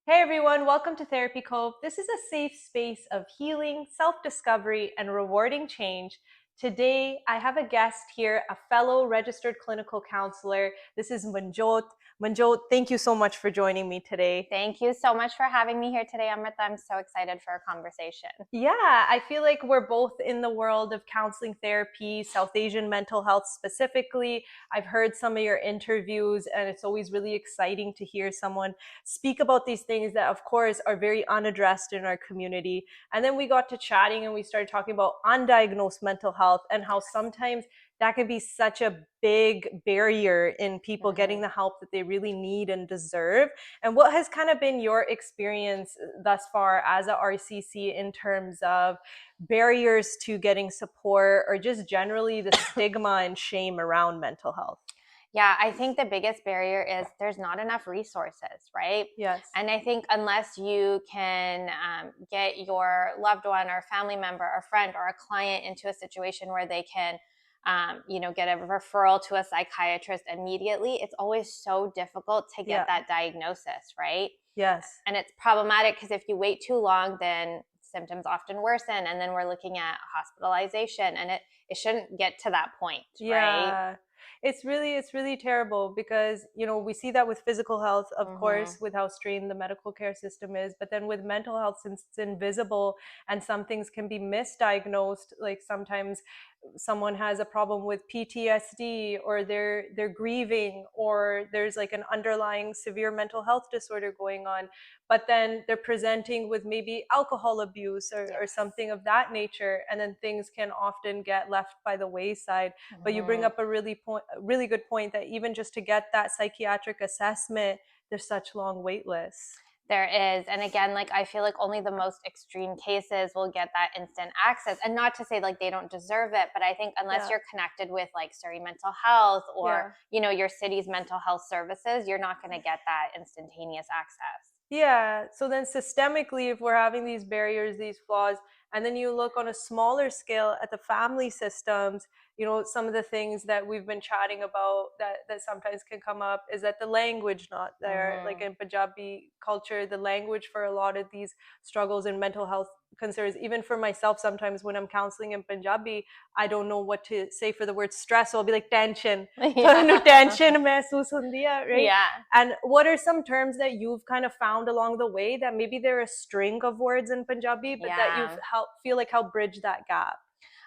Hey everyone, welcome to Therapy Cove. This is a safe space of healing, self discovery, and rewarding change. Today, I have a guest here, a fellow registered clinical counselor. This is Manjot. Manjot, thank you so much for joining me today. Thank you so much for having me here today, Amrita. I'm so excited for our conversation. Yeah, I feel like we're both in the world of counseling therapy, South Asian mental health specifically. I've heard some of your interviews, and it's always really exciting to hear someone speak about these things that, of course, are very unaddressed in our community. And then we got to chatting and we started talking about undiagnosed mental health and how sometimes that can be such a big barrier in people getting the help that they really need and deserve. And what has kind of been your experience thus far as a RCC in terms of barriers to getting support or just generally the stigma and shame around mental health? Yeah, I think the biggest barrier is there's not enough resources, right? Yes. And I think unless you can get your loved one or family member or friend or a client into a situation where they can, get a referral to a psychiatrist immediately, it's always so difficult to get that diagnosis, right? Yes. And it's problematic because if you wait too long, then symptoms often worsen, and then we're looking at hospitalization, and it shouldn't get to that point, right? Yeah. It's really terrible because, we see that with physical health, of course, with how strained the medical care system is, but then with mental health, since it's invisible and some things can be misdiagnosed, like sometimes someone has a problem with PTSD or they're grieving or there's like an underlying severe mental health disorder going on, but then they're presenting with maybe alcohol abuse or something of that nature, and then things can often get left by the wayside. But you bring up a really good point that even just to get that psychiatric assessment, there's such long wait lists. There is. And again, like I feel like only the most extreme cases will get that instant access. And not to say like they don't deserve it, but I think unless you're connected with like Surrey Mental Health or, your city's mental health services, you're not going to get that instantaneous access. Yeah. So then systemically, if we're having these barriers, these flaws, and then you look on a smaller scale at the family systems, some of the things that we've been chatting about that sometimes can come up is that the language not there. Like in Punjabi culture, the language for a lot of these struggles and mental health concerns, even for myself, sometimes when I'm counseling in Punjabi, I don't know what to say for the word stress. So I'll be like tension. Tension महसूस होती है, right? Yeah. And what are some terms that you've kind of found along the way that maybe they're a string of words in Punjabi, but that you've feel like help bridge that gap?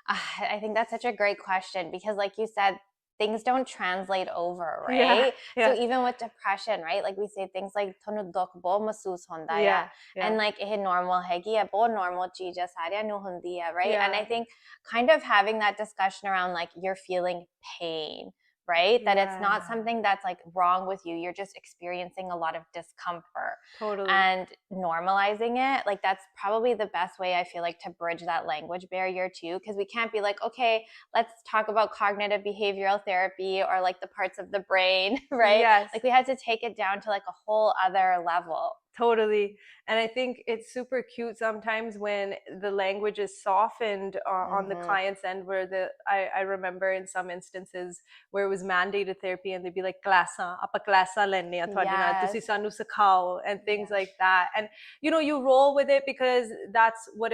I think that's such a great question because, like you said, things don't translate over, right? So even with depression, right? Like we say things like "thonu dukh bahut mahsoos honda hai," and like "eh normal hai ki bahut normal cheez hai saariyan nu hundi hai," right? And I think kind of having that discussion around like you're feeling pain, right? That it's not something that's like wrong with you. You're just experiencing a lot of discomfort. Totally. And normalizing it, like that's probably the best way I feel like to bridge that language barrier too. Because we can't be like, okay, let's talk about cognitive behavioral therapy or like the parts of the brain, right? Yes. Like we had to take it down to like a whole other level. Totally. And I think it's super cute sometimes when the language is softened on the client's end, where I remember in some instances where it was mandated therapy and they'd be like, "Classes, apa classes lenne a thode naal, tusi sanu sikhao," and things like that. And you roll with it because that's what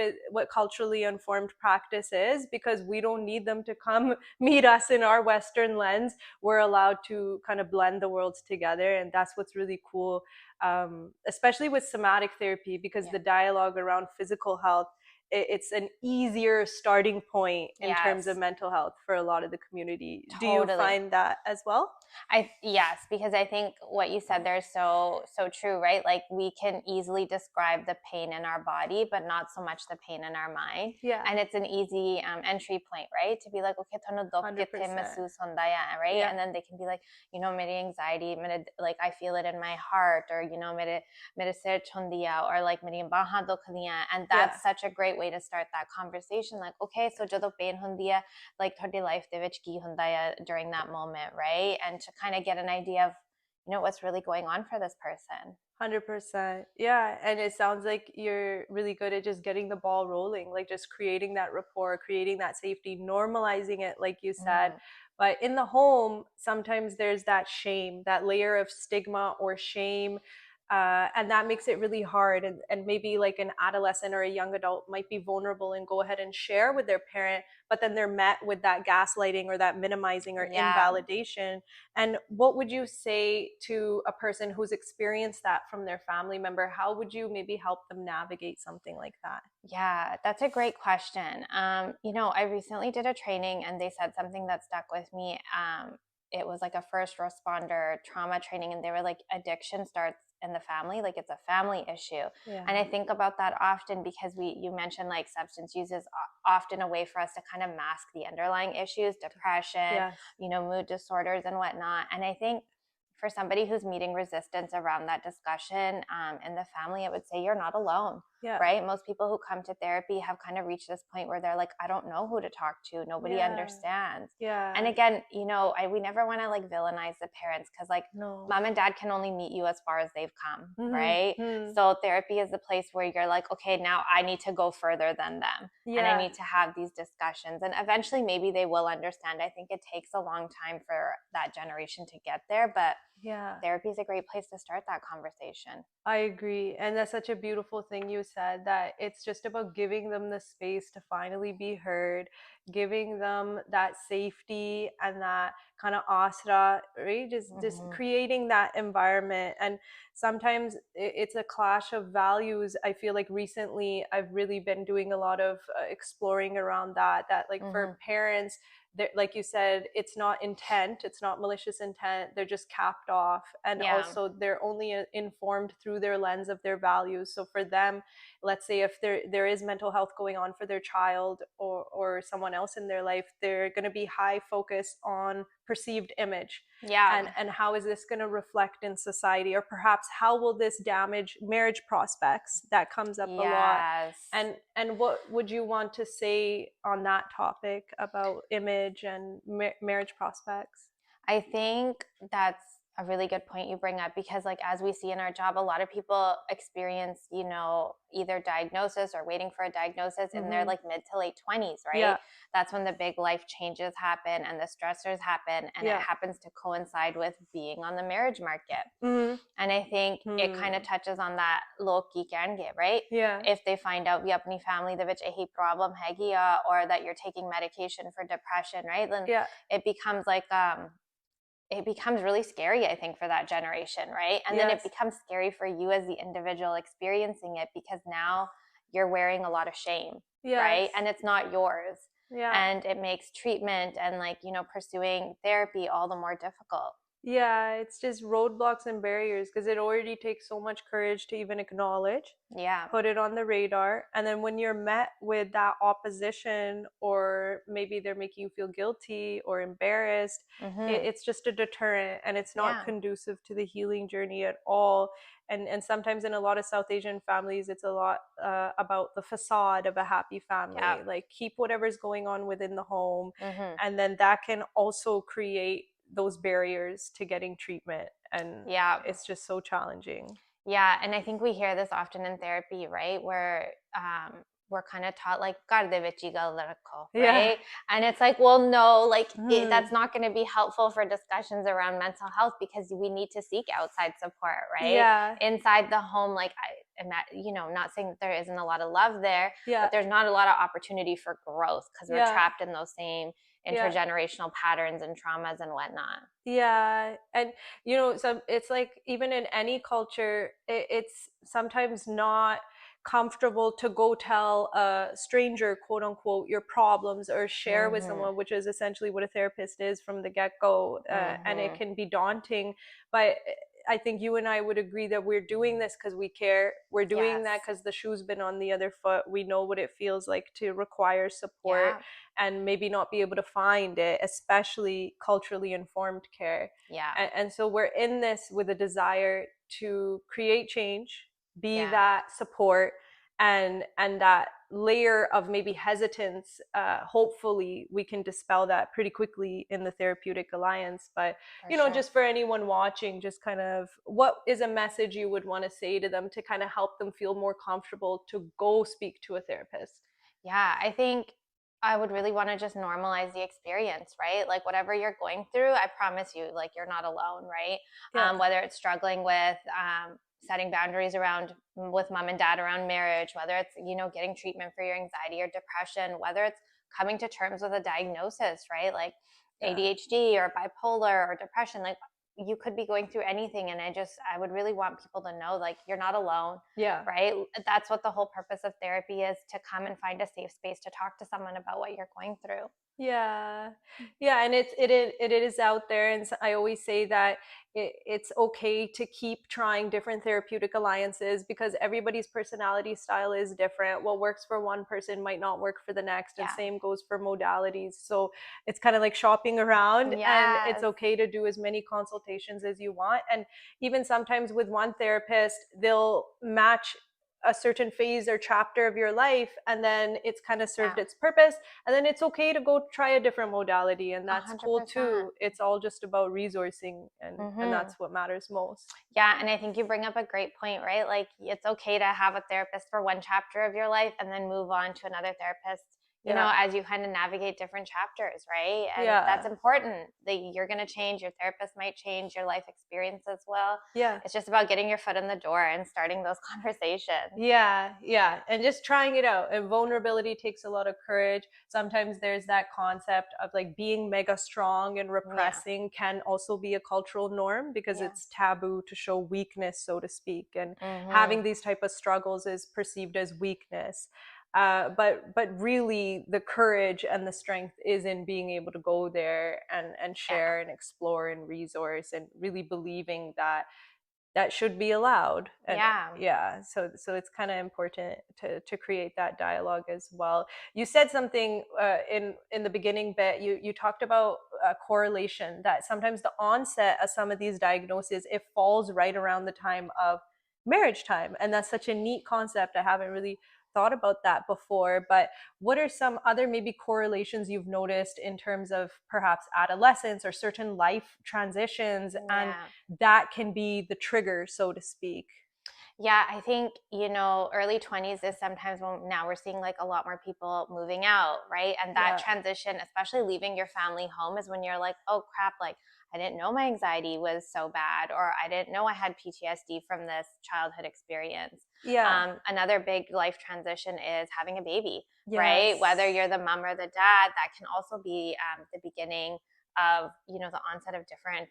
culturally informed practice is, because we don't need them to come meet us in our Western lens. We're allowed to kind of blend the worlds together, and that's what's really cool. Especially with somatic therapy, because the dialogue around physical health, it's an easier starting point in terms of mental health for a lot of the community. Do you find that as well? Yes, because I think what you said there is so true, right? Like we can easily describe the pain in our body, but not so much the pain in our mind. Yeah. And it's an easy entry point, right? To be like, okay, thonu dukh kithe mahsoos honda hai, right? And then they can be like, mere anxiety, like I feel it in my heart, or mere sir chundiya, or like mere bahan dukhdiyan. And that's such a great way to start that conversation. Like, okay, so jadon pain hundi hai, like thodi life de vich ki hunda hai during that moment, right? And to kind of get an idea of what's really going on for this person. 100%. Yeah. And it sounds like you're really good at just getting the ball rolling, like just creating that rapport, creating that safety, normalizing it, like you said. But in the home, sometimes there's that shame, that layer of stigma or shame and that makes it really hard. And maybe like an adolescent or a young adult might be vulnerable and go ahead and share with their parent, but then they're met with that gaslighting or that minimizing or invalidation. And what would you say to a person who's experienced that from their family member? How would you maybe help them navigate something like that? Yeah, that's a great question. I recently did a training and they said something that stuck with me. It was like a first responder trauma training, and they were like, addiction starts in the family, like it's a family issue. And I think about that often because you mentioned like substance use is often a way for us to kind of mask the underlying issues, depression, mood disorders and whatnot. And I think for somebody who's meeting resistance around that discussion in the family, I would say you're not alone. Right? Most people who come to therapy have kind of reached this point where they're like, I don't know who to talk to. Nobody understands. And again, we never want to like villainize the parents, because like mom and dad can only meet you as far as they've come, right? So therapy is the place where you're like, okay, now I need to go further than them. And I need to have these discussions. And eventually maybe they will understand. I think it takes a long time for that generation to get there, but therapy is a great place to start that conversation. I agree. And that's such a beautiful thing you said, that it's just about giving them the space to finally be heard, giving them that safety and that kind of asra, right? Just creating that environment. And sometimes it's a clash of values. I feel like recently I've really been doing a lot of exploring around that like for parents, like you said, it's not intent, it's not malicious intent, they're just capped off. And also they're only informed through their lens of their values. So for them, let's say if there is mental health going on for their child or someone else in their life, they're going to be high focus on perceived image. And how is this going to reflect in society, or perhaps how will this damage marriage prospects? That comes up a lot. And what would you want to say on that topic about image and marriage prospects? I think that's a really good point you bring up, because like as we see in our job, a lot of people experience either diagnosis or waiting for a diagnosis in their like mid to late 20s, right? That's when the big life changes happen and the stressors happen, and it happens to coincide with being on the marriage market. And I think it kind of touches on that loki kyange, right? If they find out vi apni family de vich ehi problem hegi hai, or that you're taking medication for depression, right? Then it becomes like it becomes really scary, I think, for that generation, right? And then it becomes scary for you as the individual experiencing it, because now you're wearing a lot of shame, right? And it's not yours. And it makes treatment and like, pursuing therapy all the more difficult. It's just roadblocks and barriers, because it already takes so much courage to even acknowledge, put it on the radar. And then when you're met with that opposition, or maybe they're making you feel guilty or embarrassed, it's just a deterrent, and it's not conducive to the healing journey at all. And sometimes in a lot of South Asian families, it's a lot about the facade of a happy family, like keep whatever's going on within the home. And then that can also create those barriers to getting treatment, and it's just so challenging. And I think we hear this often in therapy, right, where we're kind of taught like kar de vich hi gal rakho, right? And it's like, well, no, like that's not going to be helpful for discussions around mental health, because we need to seek outside support, right? Inside the home, like not saying that there isn't a lot of love there, but there's not a lot of opportunity for growth, because we're trapped in those same intergenerational patterns and traumas and whatnot. And so it's like, even in any culture, it's sometimes not comfortable to go tell a stranger, quote unquote, your problems, or share with someone, which is essentially what a therapist is from the get-go. And it can be daunting, but I think you and I would agree that we're doing this because we care. We're doing that because the shoe's been on the other foot. We know what it feels like to require support and maybe not be able to find it, especially culturally informed care. And so we're in this with a desire to create change, be that support, and that layer of maybe hesitance. Hopefully we can dispel that pretty quickly in the Therapeutic Alliance. But just for anyone watching, just kind of, what is a message you would want to say to them to kind of help them feel more comfortable to go speak to a therapist? I think I would really want to just normalize the experience, right? Like whatever you're going through, I promise you, like you're not alone, right? Whether it's struggling with setting boundaries around with mom and dad around marriage, whether it's, you know, getting treatment for your anxiety or depression, whether it's coming to terms with a diagnosis, right? Like ADHD or bipolar or depression, like you could be going through anything. And I would really want people to know, like, you're not alone. Yeah. Right. That's what the whole purpose of therapy is, to come and find a safe space to talk to someone about what you're going through. Yeah. Yeah, and it is out there, and I always say that it's okay to keep trying different therapeutic alliances because everybody's personality style is different. What works for one person might not work for the next, and Yeah. same goes for modalities. So it's kind of like shopping around, and it's Yes. okay to do as many consultations as you want. And even sometimes with one therapist, they'll match a certain phase or chapter of your life, and then it's kind of served Yeah. its purpose, and then it's okay to go try a different modality, and that's cool 100%. too. It's all just about resourcing, and Mm-hmm. that's what matters most. Yeah, and I think you bring up a great point, right? Like, it's okay to have a therapist for one chapter of your life and then move on to another therapist, you know, as you kind of navigate different chapters, right? And that's important. That you're going to change, your therapist might change, your life experience as well. Yeah. It's just about getting your foot in the door and starting those conversations. Yeah, and just trying it out. And vulnerability takes a lot of courage. Sometimes there's that concept of like being mega strong and repressing can also be a cultural norm because it's taboo to show weakness, so to speak. And having these type of struggles is perceived as weakness. But really the courage and the strength is in being able to go there and share and explore and resource, and really believing that should be allowed. And so it's kind of important to create that dialogue as well. You said something in the beginning bit. You talked about correlation, that sometimes the onset of some of these diagnoses, it falls right around the time of marriage time, and that's such a neat concept. I haven't really thought about that before. But what are some other maybe correlations you've noticed in terms of perhaps adolescence or certain life transitions, and that can be the trigger, so to speak? Yeah, I think, you know, early 20s is sometimes when now we're seeing like a lot more people moving out, right? And that transition, especially leaving your family home, is when you're like, oh crap, like I didn't know my anxiety was so bad, or I didn't know I had PTSD from this childhood experience. Another big life transition is having a baby, right? Whether you're the mom or the dad, that can also be the beginning of, you know, the onset of different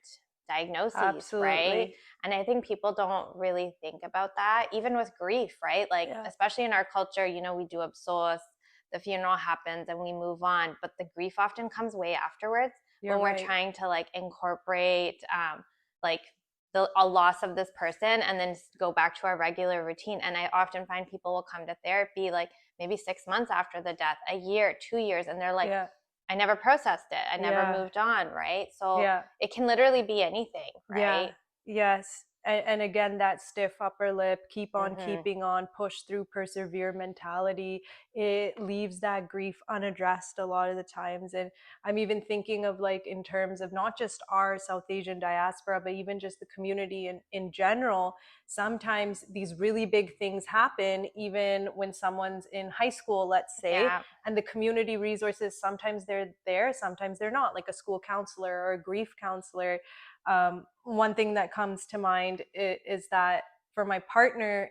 diagnoses, right? And I think people don't really think about that, even with grief, right? Like, especially in our culture, you know, we do absos, the funeral happens and we move on, but the grief often comes way afterwards. When we're trying to like incorporate like a loss of this person and then go back to our regular routine. And I often find people will come to therapy like maybe 6 months after the death, a year, 2 years, and they're like, I never processed it. I never moved on, right? So it can literally be anything, right? Yes. And again, that stiff upper lip, keep on keeping on, push through, persevere mentality, it leaves that grief unaddressed a lot of the times. And I'm even thinking of like in terms of not just our South Asian diaspora, but even just the community in general. Sometimes these really big things happen even when someone's in high school, let's say, and the community resources, sometimes they're there, sometimes they're not, like a school counselor or a grief counselor. One thing that comes to mind is that for my partner,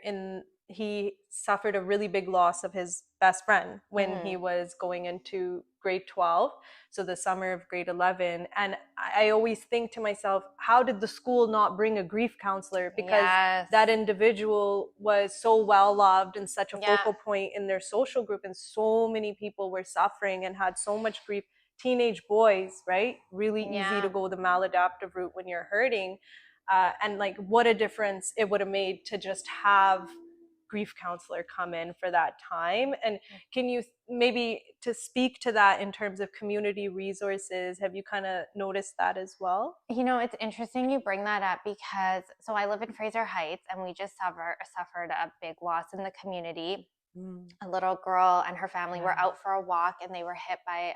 he suffered a really big loss of his best friend when he was going into grade 12, so the summer of grade 11. And I always think to myself, how did the school not bring a grief counselor? Because that individual was so well loved and such a focal point in their social group, and so many people were suffering and had so much grief. Teenage boys, right? Really easy to go the maladaptive route when you're hurting. And like what a difference it would have made to just have grief counselor come in for that time. And can you maybe to speak to that in terms of community resources, have you kind of noticed that as well? You know, it's interesting you bring that up because so I live in Fraser Heights and we just suffered a big loss in the community. A little girl and her family were out for a walk and they were hit by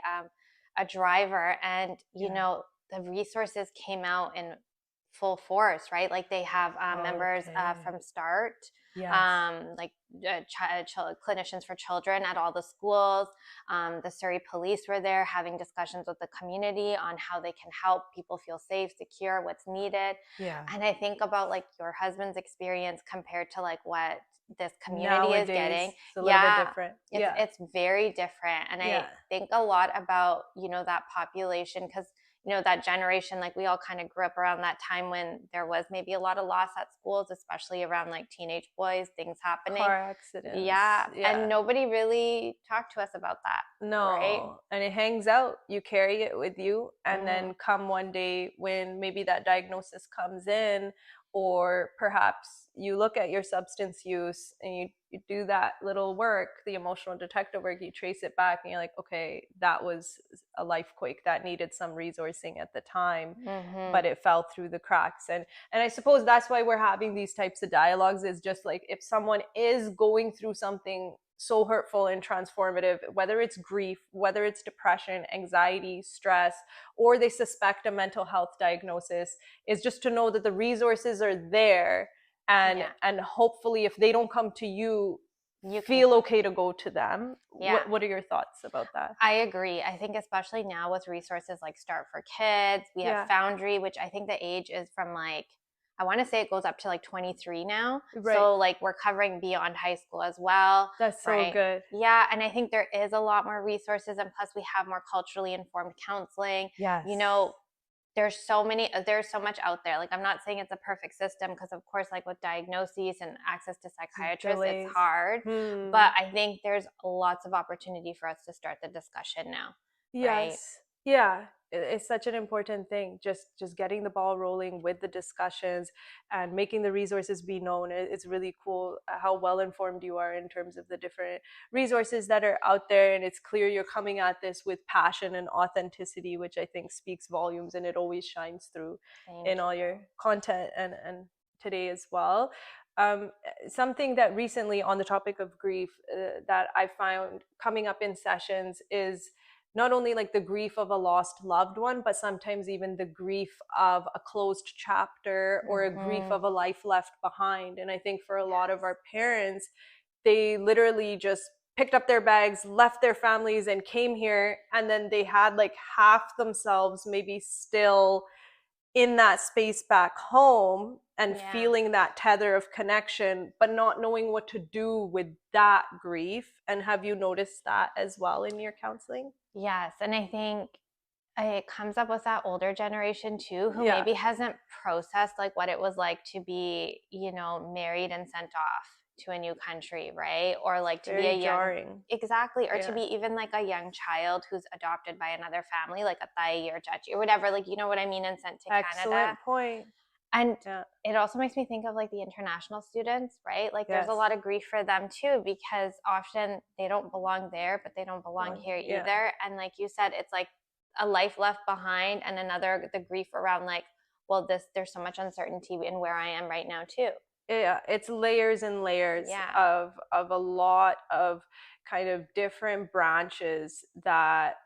a driver, and you know, the resources came out in full force, right? Like they have members from START, like clinicians for children at all the schools. The Surrey police were there having discussions with the community on how they can help people feel safe, secure, what's needed. And I think about like your husband's experience compared to like what this community Nowadays, is getting. it's a little bit different. It's very different. And I think a lot about, that population, because that generation, like we all kind of grew up around that time when there was maybe a lot of loss at schools, especially around like teenage boys, things happening, car accidents. And nobody really talked to us about that. No, right? And it hangs out. You carry it with you, and then come one day when maybe that diagnosis comes in, or perhaps you look at your substance use and you do that little work, the emotional detective work, you trace it back and you're like, okay, that was a life quake that needed some resourcing at the time, but it fell through the cracks. And I suppose that's why we're having these types of dialogues, is just like, if someone is going through something so hurtful and transformative, whether it's grief, whether it's depression, anxiety, stress, or they suspect a mental health diagnosis, is just to know that the resources are there. And hopefully if they don't come to you, you feel okay to go to them. What are your thoughts about that? I agree. I think especially now with resources like Start for Kids, we have Foundry, which I think the age is from like, I want to say it goes up to like 23 now. Right. So like we're covering beyond high school as well. That's so good. Yeah. And I think there is a lot more resources, and plus we have more culturally informed counseling. Yes. There's so much out there. Like, I'm not saying it's a perfect system, because of course, like with diagnoses and access to psychiatrists, it's hard. But I think there's lots of opportunity for us to start the discussion now. Yes. Right? Yeah. It's such an important thing, just getting the ball rolling with the discussions and making the resources be known. It's really cool how well informed you are in terms of the different resources that are out there, and it's clear you're coming at this with passion and authenticity, which I think speaks volumes, and it always shines through in all your content and today as well. Something that recently, on the topic of grief, that I found coming up in sessions is not only like the grief of a lost loved one, but sometimes even the grief of a closed chapter or a grief of a life left behind. And I think for a lot of our parents, they literally just picked up their bags, left their families, and came here, and then they had like half themselves maybe still in that space back home, and feeling that tether of connection, but not knowing what to do with that grief. And have you noticed that as well in your counseling? Yes. And I think it comes up with that older generation too, who maybe hasn't processed like what it was like to be, married and sent off to a new country, right? Or like to be a young, exactly, or to be even like a young child who's adopted by another family, like a Thai or Chachi or whatever, like, you know what I mean, and sent to Canada. Excellent point. And it also makes me think of like the international students, right? Like there's a lot of grief for them too, because often they don't belong there, but they don't belong here either. And like you said, it's like a life left behind, and the grief around like, well, there's so much uncertainty in where I am right now too. Yeah, it's layers and layers of a lot of kind of different branches that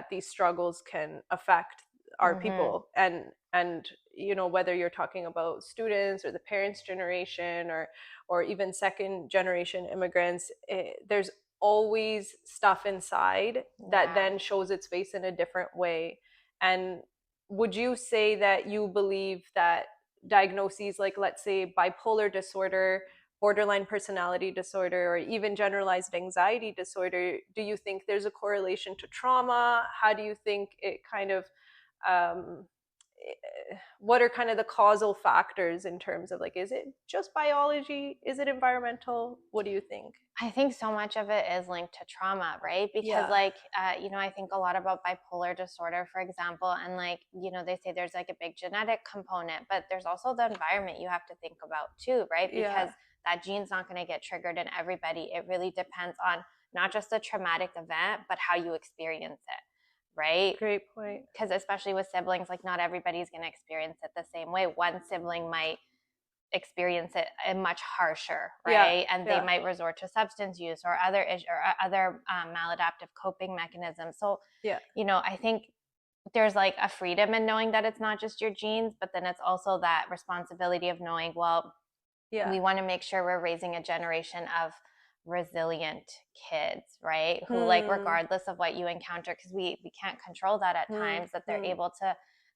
these struggles can affect our people. And whether you're talking about students or the parents' generation or even second generation immigrants, there's always stuff inside that then shows its face in a different way. And would you say that you believe that diagnoses like, let's say, bipolar disorder, borderline personality disorder, or even generalized anxiety disorder, do you think there's a correlation to trauma? How do you think it kind of what are kind of the causal factors in terms of like, is it just biology? Is it environmental? What do you think? I think so much of it is linked to trauma, right? Because like, I think a lot about bipolar disorder, for example, and like, they say there's like a big genetic component, but there's also the environment you have to think about too, right? Because that gene's not going to get triggered in everybody. It really depends on not just the traumatic event, but how you experience it. Right? Great point. Because especially with siblings, like not everybody's going to experience it the same way. One sibling might experience it much harsher, right? And they might resort to substance use or other maladaptive coping mechanisms. So, I think there's like a freedom in knowing that it's not just your genes, but then it's also that responsibility of knowing, well, we want to make sure we're raising a generation of resilient kids, right? Who like, regardless of what you encounter, because we can't control that at times, that they're able to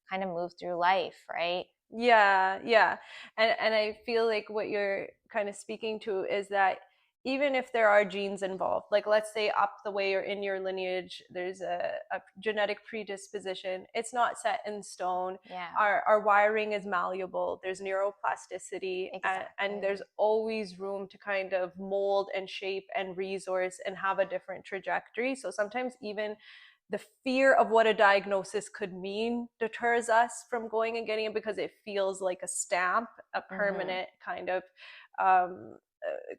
kind of move through life, right? Yeah. And I feel like what you're kind of speaking to is that even if there are genes involved, like let's say up the way or in your lineage, there's a genetic predisposition, it's not set in stone. Yeah. Our wiring is malleable. There's neuroplasticity, Exactly. and there's always room to kind of mold and shape and resource and have a different trajectory. So sometimes even the fear of what a diagnosis could mean deters us from going and getting it, because it feels like a stamp, a permanent kind of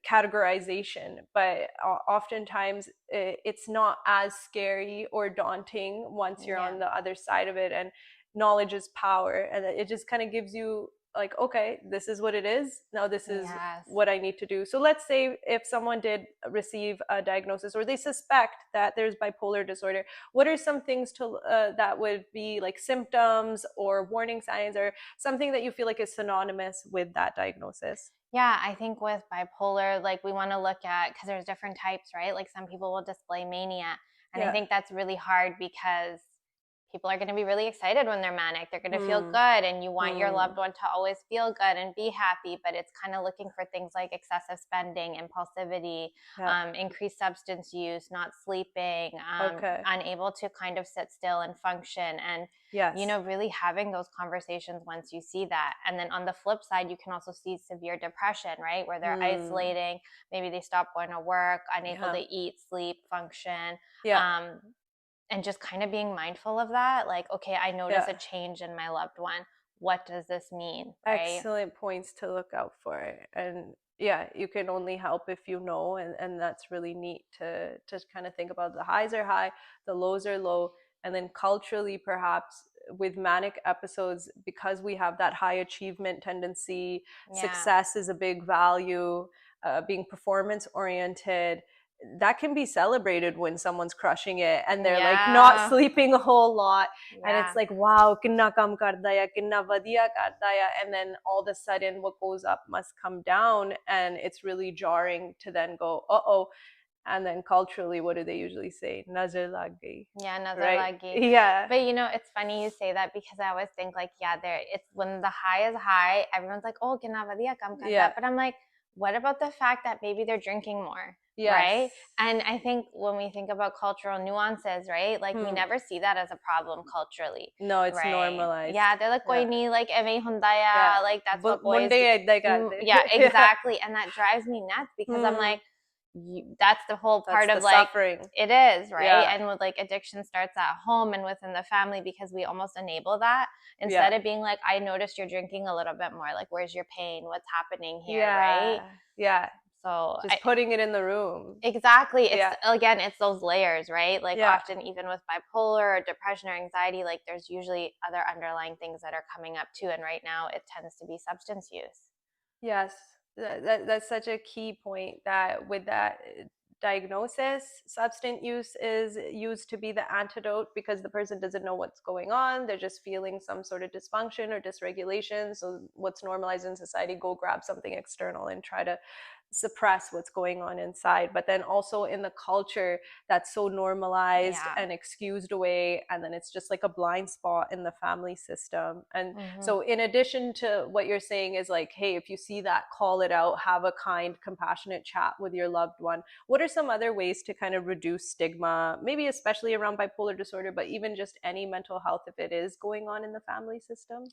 categorization. But oftentimes it's not as scary or daunting once you're on the other side of it. And knowledge is power, and it just kind of gives you like, okay, this is what it is. Now this is what I need to do. So let's say if someone did receive a diagnosis, or they suspect that there's bipolar disorder, what are some things to that would be like symptoms or warning signs, or something that you feel like is synonymous with that diagnosis? Yeah, I think with bipolar, like we want to look at, because there's different types, right? Like some people will display mania. And I think that's really hard because people are going to be really excited when they're manic. They're going to feel good, and you want your loved one to always feel good and be happy, but it's kind of looking for things like excessive spending, impulsivity, increased substance use, not sleeping, unable to kind of sit still and function, and you know, really having those conversations once you see that. And then on the flip side, you can also see severe depression, right? Where they're isolating, maybe they stop going to work, unable to eat, sleep, function. And just kind of being mindful of that, like, okay, I notice a change in my loved one. What does this mean? Right? Excellent points to look out for. And yeah, you can only help if you know, and that's really neat to kind of think about. The highs are high, the lows are low, and then culturally, perhaps with manic episodes, because we have that high achievement tendency, success is a big value, being performance oriented, that can be celebrated when someone's crushing it and they're like not sleeping a whole lot, and it's like, wow, kinna kam karda ya, kinna vadiya karda ya, and then all of a sudden what goes up must come down, and it's really jarring to then go, uh-oh. And then culturally, what do they usually say? Nazar lag gayi. Yeah, nazar lag gayi. Yeah. But you know, it's funny you say that, because I always think like, it's when the high is high, everyone's like, oh, kinna vadiya kam karda. But I'm like, what about the fact that maybe they're drinking more? Right? And I think when we think about cultural nuances, right? Like we never see that as a problem culturally. No, it's normalized. Yeah, they're like, koi nahi, like eve hunda ya, like that's what boys do. Yeah, exactly. And that drives me nuts, because I'm like, that's the whole part of like suffering. It is, right? And with like addiction starts at home and within the family, because we almost enable that instead of being like, I noticed you're drinking a little bit more, like where's your pain, what's happening here, right? So just putting it in the room. Exactly. It's again, it's those layers, right? Like often even with bipolar or depression or anxiety, like there's usually other underlying things that are coming up too, and right now it tends to be substance use. Yes. That's such a key point, that with that diagnosis, substance use is used to be the antidote, because the person doesn't know what's going on. They're just feeling some sort of dysfunction or dysregulation. So what's normalized in society, go grab something external and try to suppress what's going on inside. But then also in the culture, that's so normalized and excused away, and then it's just like a blind spot in the family system. And so in addition to what you're saying is like, hey, if you see that, call it out, have a kind, compassionate chat with your loved one. What are some other ways to kind of reduce stigma, maybe especially around bipolar disorder, but even just any mental health if it is going on in the family system?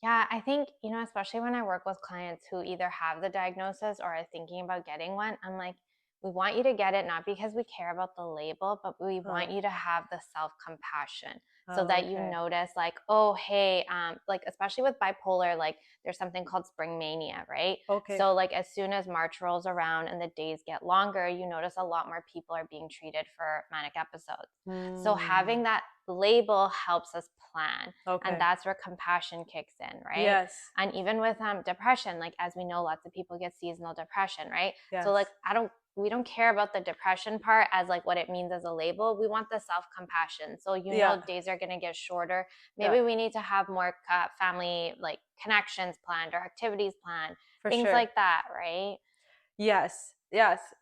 Yeah, I think, you know, especially when I work with clients who either have the diagnosis or are thinking about getting one, I'm like, we want you to get it not because we care about the label, but we want you to have the self-compassion, so that you notice like, oh, hey, like especially with bipolar, like there's something called spring mania, right? So like as soon as March rolls around and the days get longer, you notice a lot more people are being treated for manic episodes. So having that label helps us plan, and that's where compassion kicks in, right? And even with depression, like as we know, lots of people get seasonal depression, right? So like we don't care about the depression part as like what it means as a label. We want the self-compassion. So, you know, days are going to get shorter. Maybe we need to have more family like connections planned or activities planned, things like that, right? Yes.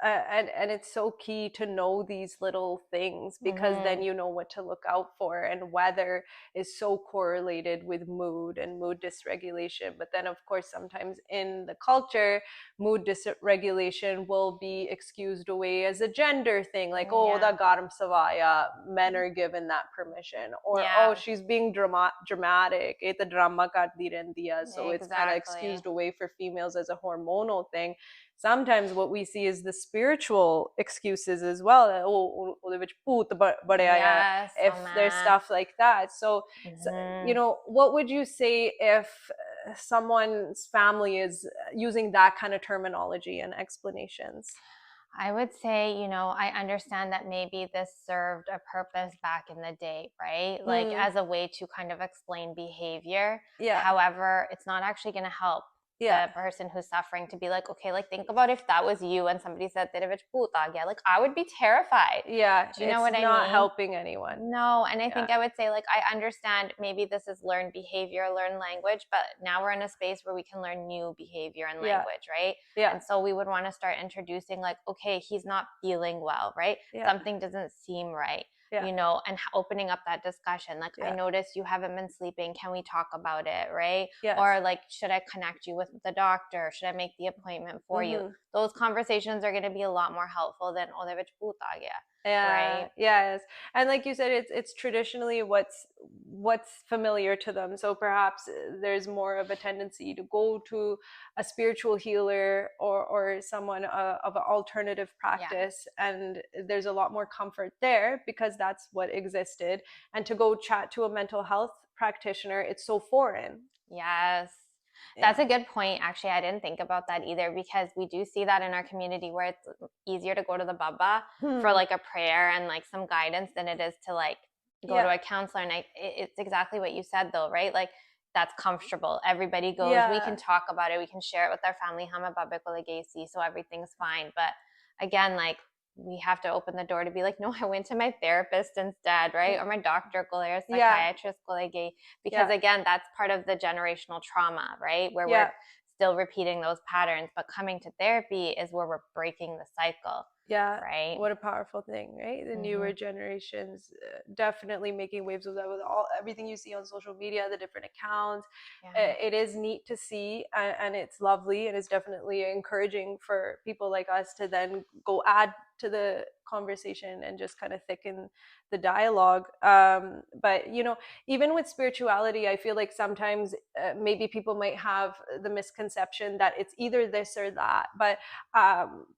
And it's so key to know these little things, because then you know what to look out for. And weather is so correlated with mood and mood dysregulation. But then, of course, sometimes in the culture, mood dysregulation will be excused away as a gender thing, like, oh, the garam savaya, men are given that permission, or oh, she's being dramatic, the drama karti rendi hai, so it's kind of excused away for females as a hormonal thing. Sometimes what we see is the spiritual excuses as well. Oh, if there's stuff like that. So, you know, what would you say if someone's family is using that kind of terminology and explanations? I would say, you know, I understand that maybe this served a purpose back in the day, right? Like as a way to kind of explain behavior. However, it's not actually going to help the person who's suffering to be like, okay, like think about if that was you and somebody said, like I would be terrified. Do you know what I mean? It's not helping anyone. No, and I think I would say, like, I understand maybe this is learned behavior, learned language, but now we're in a space where we can learn new behavior and language, right? And so we would want to start introducing, like, okay, he's not feeling well, right? Something doesn't seem right. You know, and opening up that discussion. Like, I noticed you haven't been sleeping. Can we talk about it, right? Or like, should I connect you with the doctor? Should I make the appointment for you? Those conversations are going to be a lot more helpful than oh, de vich puta gaya. Right? Yes. And like you said, it's traditionally what's familiar to them. So perhaps there's more of a tendency to go to a spiritual healer or someone of an alternative practice, and there's a lot more comfort there because that's what existed. And to go chat to a mental health practitioner, it's so foreign. Yes. That's a good point. Actually, I didn't think about that either, because we do see that in our community where it's easier to go to the baba for like a prayer and like some guidance than it is to like go to a counselor. And it's exactly what you said though, right? Like that's comfortable. Everybody goes, we can talk about it. We can share it with our family. So everything's fine. But again, like we have to open the door to be like, no, I went to my therapist instead, right? Or my doctor, or psychiatrist, because again, that's part of the generational trauma, right? Where we're still repeating those patterns, but coming to therapy is where we're breaking the cycle. Right. What a powerful thing, right? The newer generations definitely making waves with that, with everything you see on social media, the different accounts. It is neat to see, and it's lovely, and it's definitely encouraging for people like us to then go add to the conversation and just kind of thicken the dialogue. But you know, even with spirituality, I feel like sometimes maybe people might have the misconception that it's either this or that. But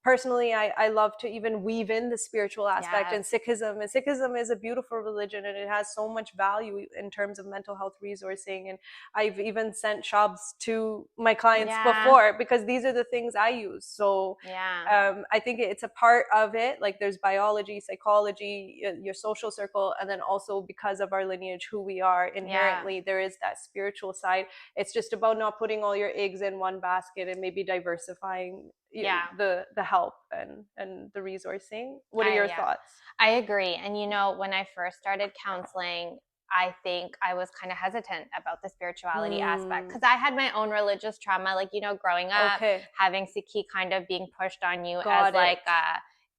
personally, I love to even weave in the spiritual aspect and Sikhism. And Sikhism is a beautiful religion, and it has so much value in terms of mental health resourcing. And I've even sent shabs to my clients before, because these are the things I use. So I think it's a part of it. Like there's biology, psychology, your social circle, and then also because of our lineage, who we are inherently, there is that spiritual side. It's just about not putting all your eggs in one basket and maybe diversifying the help and the resourcing. What are your thoughts? I agree. And you know, when I first started counseling, I think I was kind of hesitant about the spirituality aspect, because I had my own religious trauma, like, you know, growing up, having Sikhi kind of being pushed on you as like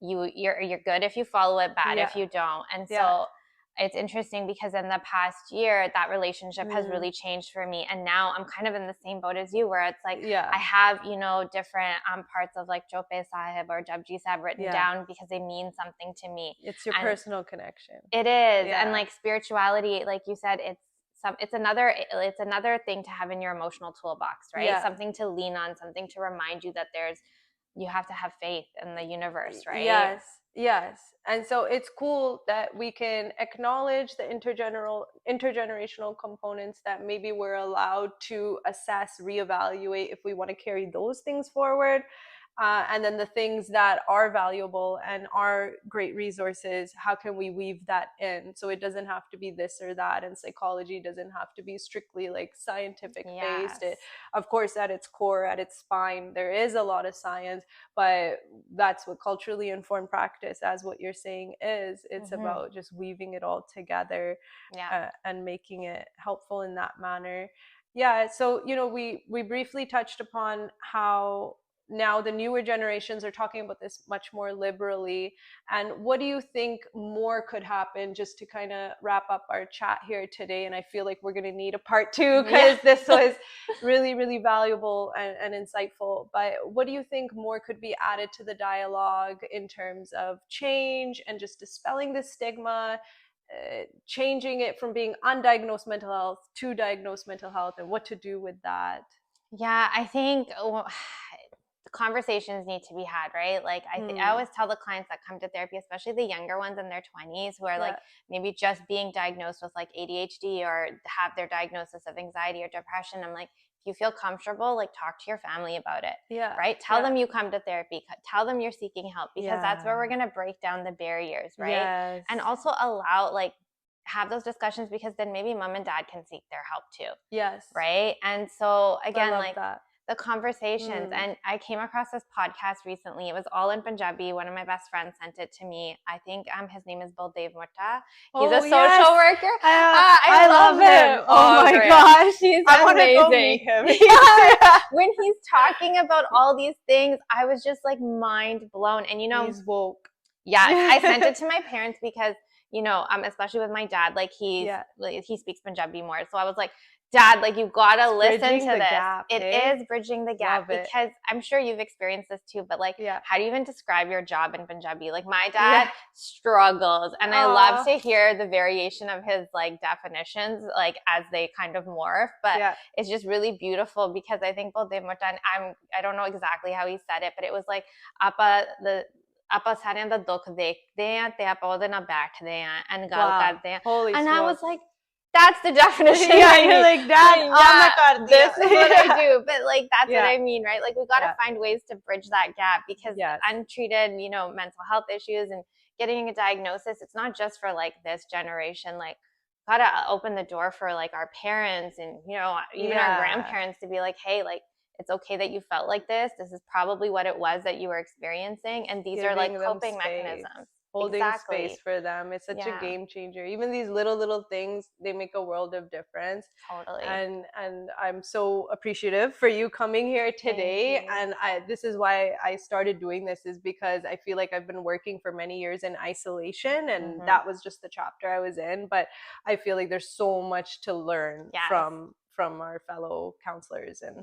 you're good if you follow it, bad if you don't. And so it's interesting because in the past year, that relationship has really changed for me. And now I'm kind of in the same boat as you, where it's like, I have, you know, different parts of like Jope Sahib or Japji Sahib written down because they mean something to me. It's your personal connection. It is. And like spirituality, like you said, it's another thing to have in your emotional toolbox, right? Something to lean on, something to remind you that you have to have faith in the universe, right? Yes. And so it's cool that we can acknowledge the intergenerational components, that maybe we're allowed to assess, reevaluate if we want to carry those things forward. and then the things that are valuable and are great resources, how can we weave that in so it doesn't have to be this or that, and psychology doesn't have to be strictly like scientific based. Of course, at its core, at its spine, there is a lot of science, but that's what culturally informed practice, as what you're saying, is. It's about just weaving it all together, and making it helpful in that manner. So we briefly touched upon how now the newer generations are talking about this much more liberally. And what do you think more could happen, just to kind of wrap up our chat here today? And I feel like we're going to need a part 2, because this was really, really valuable and insightful. But what do you think more could be added to the dialogue in terms of change and just dispelling the stigma, changing it from being undiagnosed mental health to diagnosed mental health, and what to do with that? I think conversations need to be had, right? Like I always tell the clients that come to therapy, especially the younger ones in their 20s, who are like maybe just being diagnosed with like ADHD or have their diagnosis of anxiety or depression. I'm like, if you feel comfortable, like talk to your family about it, right? Tell them you come to therapy, tell them you're seeking help, because that's where we're going to break down the barriers, right? And also allow, like, have those discussions, because then maybe mom and dad can seek their help too. Right. And so again, like the conversations. And I came across this podcast recently. It was all in Punjabi. One of my best friends sent it to me. I think his name is Baldev Mutta. He's a social worker. I love him. Oh my gosh. He's amazing. When he's talking about all these things, I was just like mind blown. And he's woke. I sent it to my parents because, especially with my dad, like he speaks Punjabi more. So I was like, Dad, like, you've got to listen to this. It is bridging the gap, because I'm sure you've experienced this too, but like, how do you even describe your job in Punjabi? Like, my dad struggles, and I love to hear the variation of his like definitions, like as they kind of morph, but it's just really beautiful, because I think Baldev Mutta, I don't know exactly how he said it, but it was like, ਆਪਾਂ ਸਾਰਿਆਂ ਦਾ ਦੁੱਖ ਦੇਖਦੇ ਆਂ ਤੇ ਆਪਾਂ ਉਹਦੇ ਨਾਲ ਬੈਠਦੇ ਆਂ and ਗੱਲ ਕਰਦੇ ਆਂ. And I was like, that's the definition. You're like, Dad, this is what I do. But like, that's what I mean, right? Like, we got to find ways to bridge that gap, because untreated, mental health issues and getting a diagnosis, it's not just for like this generation. Like, got to open the door for like our parents and, even our grandparents to be like, hey, like, it's okay that you felt like this. This is probably what it was that you were experiencing. And these are like coping mechanisms. Holding space for them. It's such a game changer. Even these little things, they make a world of difference. Totally. And I'm so appreciative for you coming here today. And this is why I started doing this, is because I feel like I've been working for many years in isolation, and that was just the chapter I was in. But I feel like there's so much to learn from our fellow counselors, and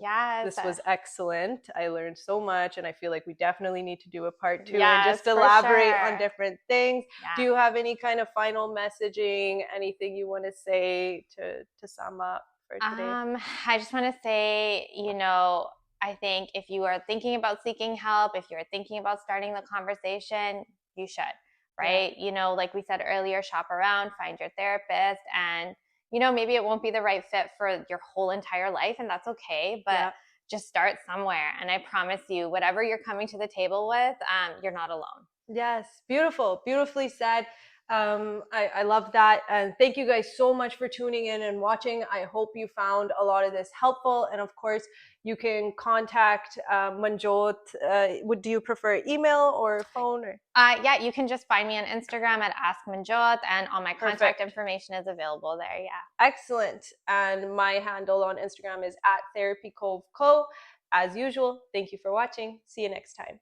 this was excellent. I learned so much, and I feel like we definitely need to do a part 2 and just elaborate on different things. Do you have any kind of final messaging, anything you want to say to sum up for today? I just want to say, I think if you are thinking about seeking help, if you're thinking about starting the conversation, you should, right? Like we said earlier, shop around, find your therapist, and maybe it won't be the right fit for your whole entire life, and that's okay, but just start somewhere. And I promise you, whatever you're coming to the table with, you're not alone. Yes. Beautiful. Beautifully said. I love that. And thank you guys so much for tuning in and watching. I hope you found a lot of this helpful. And of course, you can contact Manjot. Do you prefer email or phone? Or? You can just find me on Instagram at Ask Manjot, and all my contact information is available there. Excellent. And my handle on Instagram is @therapycoveco. As usual, thank you for watching. See you next time.